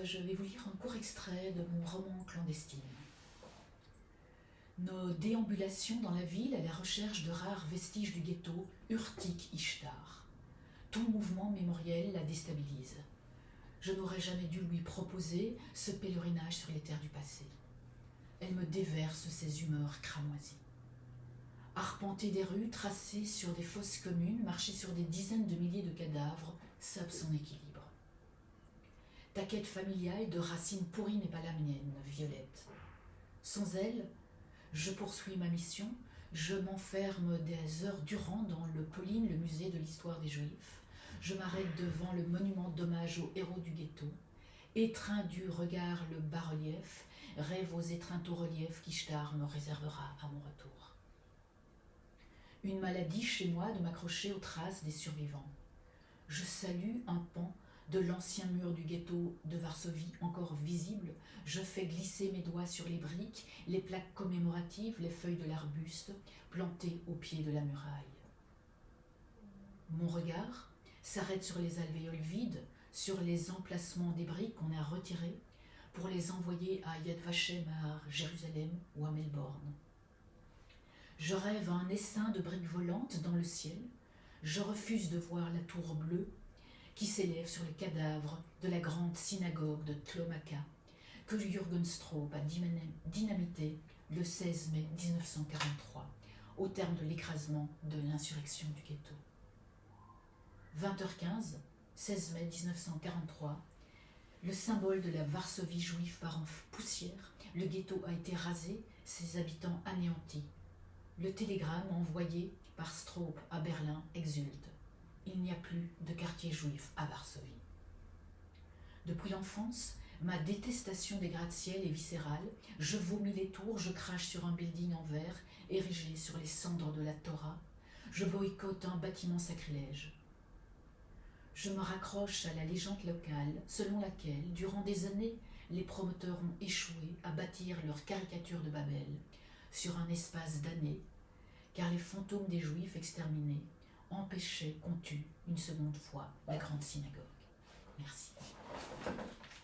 je vais vous lire un court extrait de mon roman clandestine. Nos déambulations dans la ville à la recherche de rares vestiges du ghetto urtiquent Ishtar. Tout mouvement mémoriel la déstabilise. Je n'aurais jamais dû lui proposer ce pèlerinage sur les terres du passé. Elle me déverse ses humeurs cramoisies. Arpenter des rues, tracer sur des fosses communes, marcher sur des dizaines de milliers de cadavres, sape son équilibre. Ta quête familiale de racines pourries n'est pas la mienne, Violette. Sans elle, je poursuis ma mission, je m'enferme des heures durant dans le Pauline, le musée de l'histoire des Juifs. Je m'arrête devant le monument d'hommage aux héros du ghetto. Étreint du regard le bas-relief, rêve aux étreintes au relief qu'Ishtar me réservera à mon retour. Une maladie chez moi de m'accrocher aux traces des survivants. Je salue un pan de l'ancien mur du ghetto de Varsovie encore visible. Je fais glisser mes doigts sur les briques, les plaques commémoratives, les feuilles de l'arbuste plantées au pied de la muraille. Mon regard s'arrête sur les alvéoles vides, sur les emplacements des briques qu'on a retirées pour les envoyer à Yad Vashem, à Jérusalem ou à Melbourne. Je rêve à un essaim de briques volantes dans le ciel. Je refuse de voir la tour bleue qui s'élève sur le cadavre de la grande synagogue de Tlomaka que Jürgen Straub a dynamité le 16 mai 1943 au terme de l'écrasement de l'insurrection du ghetto. 20h15, 16 mai 1943, le symbole de la Varsovie juive part en poussière, le ghetto a été rasé, ses habitants anéantis. Le télégramme envoyé par Straub à Berlin exulte. Il n'y a plus de quartier juif à Varsovie. Depuis l'enfance, ma détestation des gratte-ciel est viscérale. Je vomis les tours, je crache sur un building en verre érigé sur les cendres de la Torah. Je boycotte un bâtiment sacrilège. Je me raccroche à la légende locale selon laquelle, durant des années, les promoteurs ont échoué à bâtir leur caricature de Babel sur un espace d'années, car les fantômes des Juifs exterminés empêchaient qu'on tue une seconde fois la grande synagogue. Merci.